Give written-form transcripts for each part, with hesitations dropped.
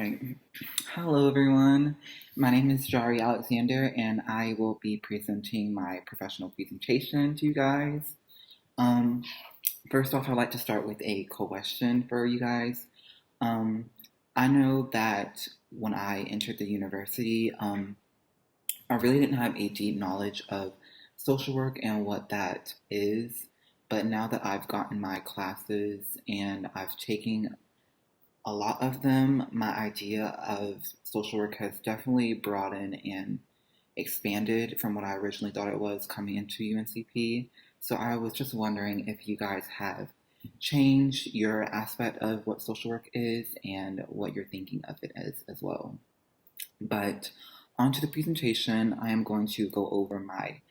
right. Hello, everyone. My name is Jare Alexander, and I will be presenting my professional presentation to you guys. Um, First off, I'd like to start with a question for you guys. Um, I know that when I entered the university, I really didn't have a deep knowledge of social work and what that is. But now that I've gotten my classes and I've taken a lot of them, my idea of social work has definitely broadened and expanded from what I originally thought it was coming into UNCP. So I was just wondering if you guys have changed your aspect of what social work is and what you're thinking of it as well. But on to the presentation, I am going to go over my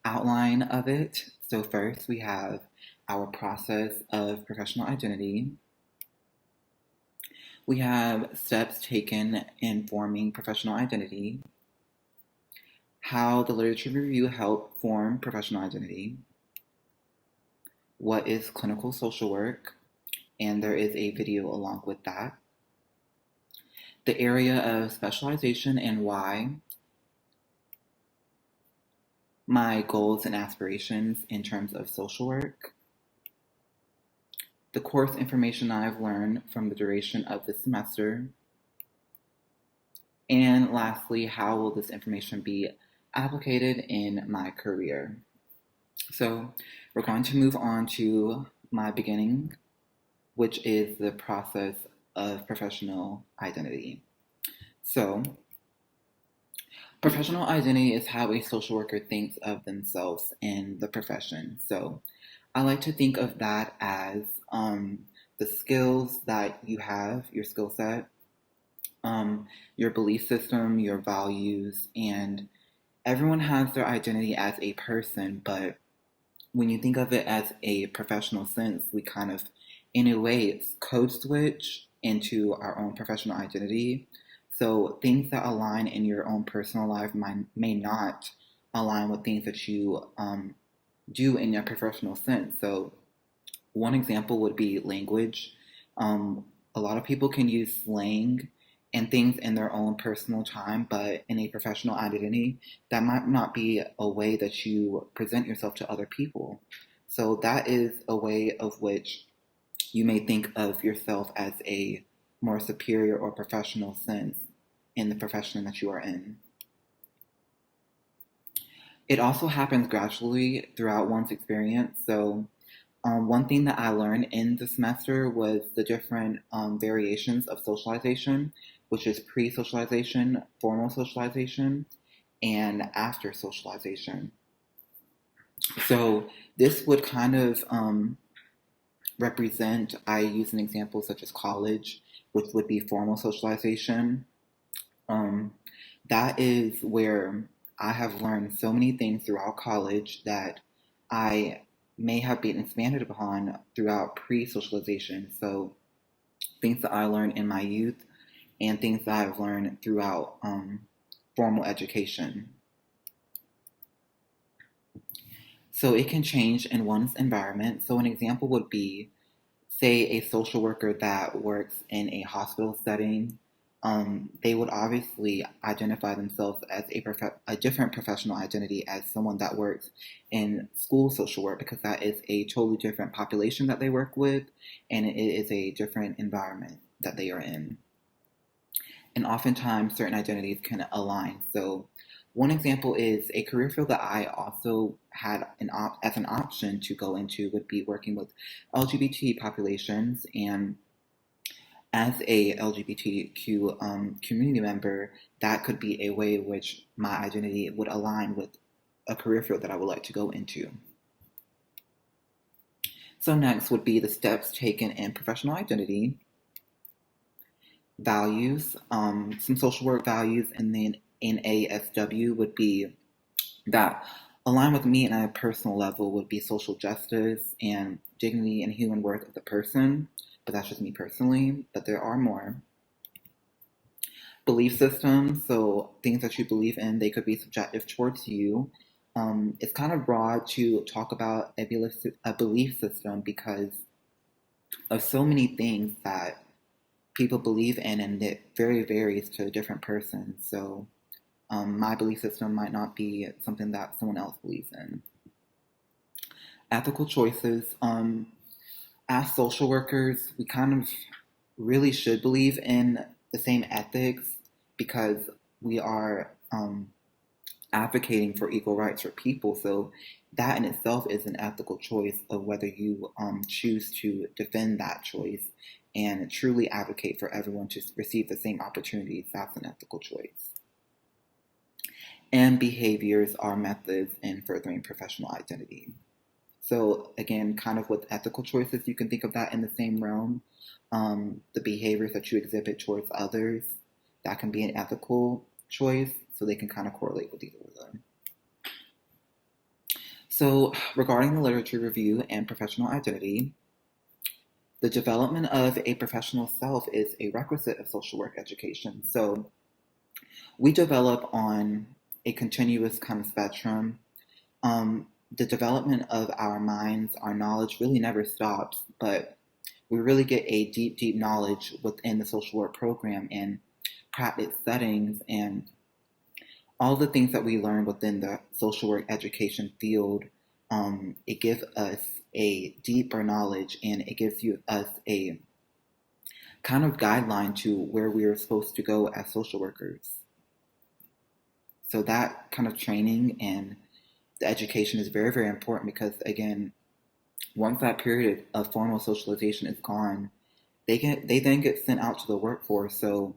outline of it. So first we have our process of professional identity. We have steps taken in forming professional identity, how the literature review helped form professional identity, what is clinical social work, and there is a video along with that, the area of specialization and why, my goals and aspirations in terms of social work, the course information I've learned from the duration of the semester, and lastly, how will this information be applied in my career? So we're going to move on to my beginning, which is the process of professional identity. So professional identity is how a social worker thinks of themselves in the profession. So I like to think of that as the skills that you have, your skill set, your belief system, your values, and everyone has their identity as a person, but when you think of it as a professional sense, we kind of, in a way, code switch into our own professional identity. So things that align in your own personal life may not align with things that you do in your professional sense. So one example would be language. A lot of people can use slang and things in their own personal time, but in a professional identity, that might not be a way that you present yourself to other people. So that is a way of which you may think of yourself as a more superior or professional sense in the profession that you are in. It also happens gradually throughout one's experience. So one thing that I learned in the semester was the different variations of socialization, which is pre-socialization, formal socialization, and after socialization. So this would kind of represent, I use an example such as college, which would be formal socialization. That is where I have learned so many things throughout college that I may have been expanded upon throughout pre-socialization. So things that I learned in my youth and things that I've learned throughout formal education. So it can change in one's environment. So an example would be, say, a social worker that works in a hospital setting. They would obviously identify themselves as a different professional identity as someone that works in school social work, because that is a totally different population that they work with, and it is a different environment that they are in. And oftentimes certain identities can align. So one example is a career field that I also had as an option to go into would be working with LGBT populations. And as a LGBTQ community member, that could be a way in which my identity would align with a career field that I would like to go into. So next would be the steps taken in professional identity, values, some social work values, and then in ASW would be that align with me on a personal level would be social justice and dignity and human worth of the person, but that's just me personally, but there are more. Belief systems, so things that you believe in, they could be subjective towards you. It's kind of broad to talk about a belief system because of so many things that people believe in, and it very varies to different persons. So my belief system might not be something that someone else believes in. Ethical choices. As social workers, we kind of really should believe in the same ethics because we are advocating for equal rights for people. So that in itself is an ethical choice of whether you choose to defend that choice and truly advocate for everyone to receive the same opportunities. That's an ethical choice. And behaviors are methods in furthering professional identity. So again, kind of with ethical choices, you can think of that in the same realm. The behaviors that you exhibit towards others, that can be an ethical choice, so they can kind of correlate with either of them. So regarding the literature review and professional identity, the development of a professional self is a requisite of social work education. So we develop on a continuous kind of spectrum. The development of our minds, our knowledge really never stops, but we really get a deep, deep knowledge within the social work program and practice settings and all the things that we learn within the social work education field. It gives us a deeper knowledge and it gives us a kind of guideline to where we are supposed to go as social workers. So that kind of training and the education is very, very important because, again, once that period of formal socialization is gone, they then get sent out to the workforce. So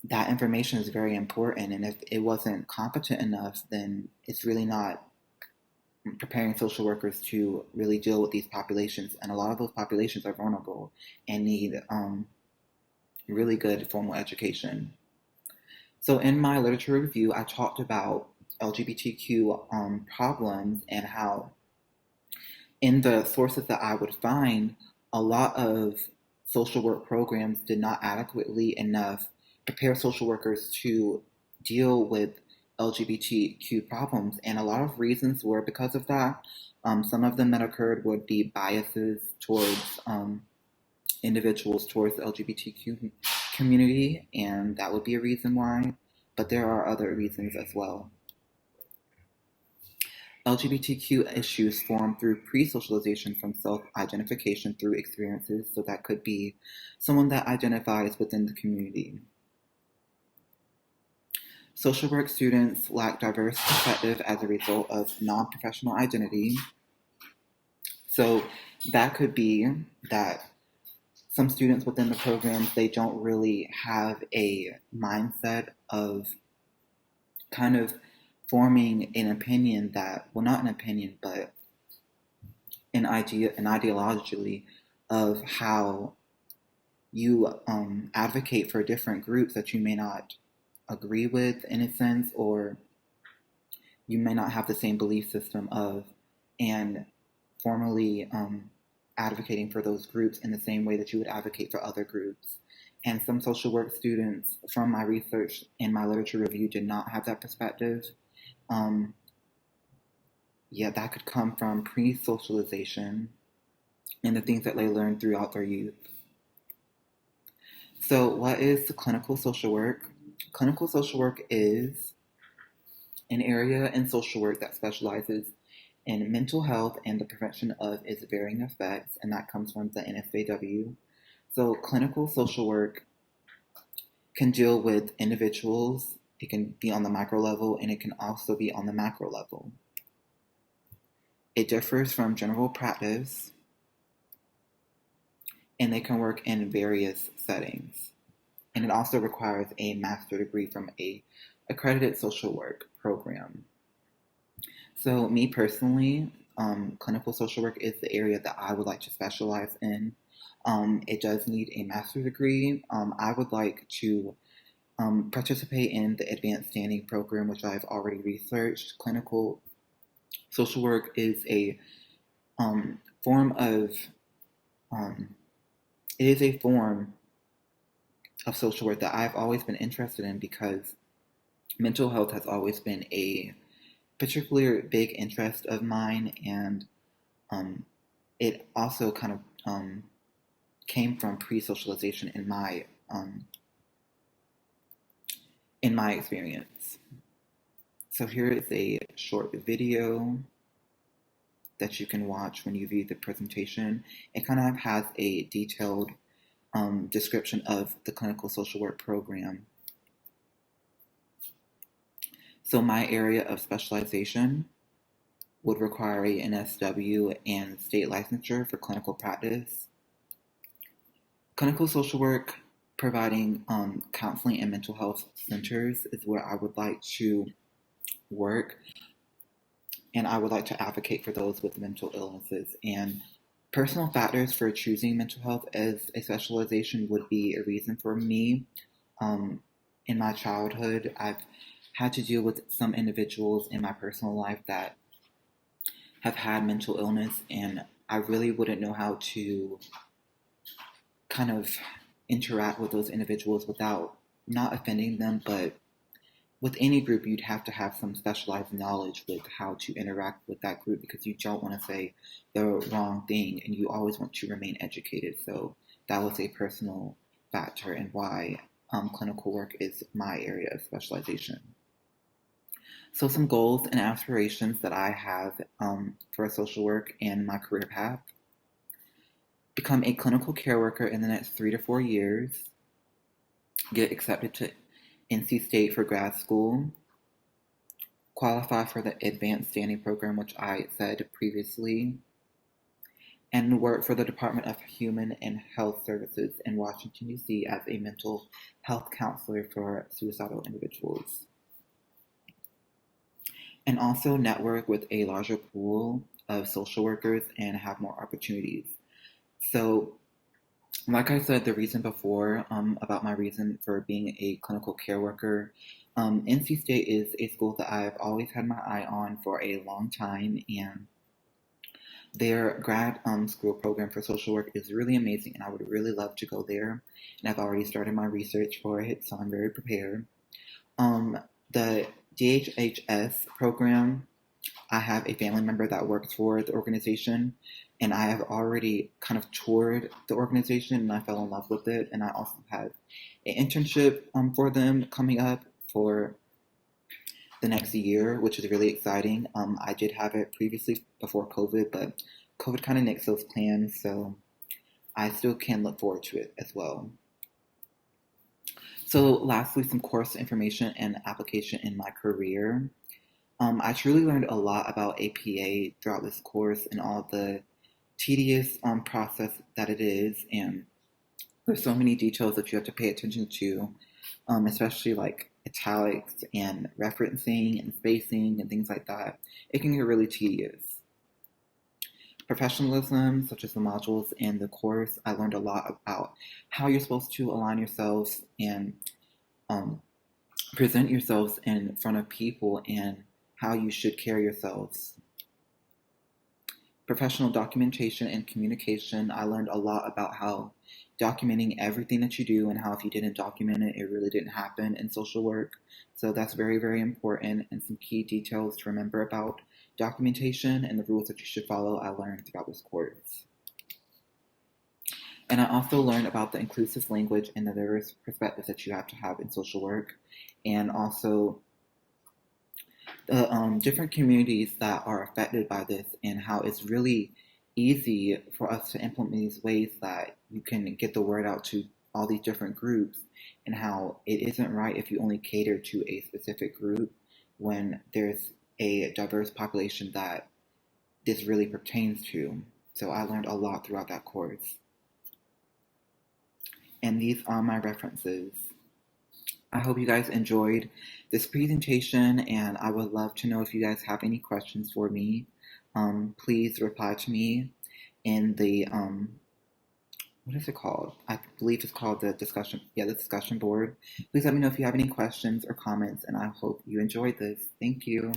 that information is very important. And if it wasn't competent enough, then it's really not preparing social workers to really deal with these populations. And a lot of those populations are vulnerable and need really good formal education. So in my literature review, I talked about LGBTQ problems and how in the sources that I would find, a lot of social work programs did not adequately enough prepare social workers to deal with LGBTQ problems. And a lot of reasons were because of that. Some of them that occurred would be biases towards individuals towards the LGBTQ community, and that would be a reason why. But there are other reasons as well. LGBTQ issues form through pre-socialization from self-identification through experiences, so that could be someone that identifies within the community. Social work students lack diverse perspective as a result of non-professional identity. So that could be that some students within the programs, they don't really have a mindset of kind of forming an opinion that, well, not an opinion, but an idea, an ideologically of how you advocate for different groups that you may not agree with in a sense, or you may not have the same belief system of, and formally advocating for those groups in the same way that you would advocate for other groups. And some social work students, from my research and my literature review, did not have that perspective. That could come from pre-socialization and the things that they learned throughout their youth. So what is clinical social work? Clinical social work is an area in social work that specializes in mental health and the prevention of its varying effects, and that comes from the NSAW. So clinical social work can deal with individuals. It can be on the micro level, and it can also be on the macro level. It differs from general practice, and they can work in various settings. And it also requires a master's degree from a accredited social work program. So me personally, clinical social work is the area that I would like to specialize in. It does need a master's degree. I would like to participate in the advanced standing program, which I've already researched. Clinical social work is a form of, it is a form of social work that I've always been interested in because mental health has always been a particular big interest of mine, and it also kind of came from pre-socialization in my experience. So here is a short video that you can watch when you view the presentation. It kind of has a detailed description of the clinical social work program. So my area of specialization would require a NSW and state licensure for clinical practice. Clinical social work providing counseling and mental health centers is where I would like to work, and I would like to advocate for those with mental illnesses. And personal factors for choosing mental health as a specialization would be a reason for me. In my childhood, I've had to deal with some individuals in my personal life that have had mental illness, and I really wouldn't know how to kind of interact with those individuals without not offending them. But with any group, you'd have to have some specialized knowledge with how to interact with that group, because you don't want to say the wrong thing and you always want to remain educated. So that was a personal factor in why clinical work is my area of specialization. So some goals and aspirations that I have for social work and my career path: become a clinical care worker in the next 3 to 4 years, get accepted to NC State for grad school, qualify for the advanced standing program, which I said previously, and work for the Department of Human and Health Services in Washington, D.C. as a mental health counselor for suicidal individuals. And also network with a larger pool of social workers and have more opportunities. So, like I said, the reason before about my reason for being a clinical care worker, NC State is a school that I've always had my eye on for a long time, and their grad school program for social work is really amazing, and I would really love to go there. And I've already started my research for it, so I'm very prepared. The DHHS program, I have a family member that works for the organization, and I have already kind of toured the organization and I fell in love with it. And I also have an internship for them coming up for the next year, which is really exciting. I did have it previously before COVID, but COVID kind of nixed those plans, so I still can look forward to it as well. So lastly, some course information and application in my career. I truly learned a lot about APA throughout this course and all the tedious process that it is, and there's so many details that you have to pay attention to, especially like italics and referencing and spacing and things like that. It can get really tedious. Professionalism, such as the modules in the course, I learned a lot about how you're supposed to align yourselves and present yourselves in front of people and how you should carry yourselves. Professional documentation and communication, I learned a lot about how documenting everything that you do and how if you didn't document it, it really didn't happen in social work. So that's very, very important, and some key details to remember about documentation and the rules that you should follow I learned throughout this course. And I also learned about the inclusive language and the diverse perspectives that you have to have in social work, and also the different communities that are affected by this, and how it's really easy for us to implement these ways that you can get the word out to all these different groups, and how it isn't right if you only cater to a specific group when there's a diverse population that this really pertains to. So I learned a lot throughout that course. And these are my references. I hope you guys enjoyed this presentation, and I would love to know if you guys have any questions for me. Please reply to me in the, what is it called? I believe it's called the discussion board. Please let me know if you have any questions or comments, and I hope you enjoyed this. Thank you.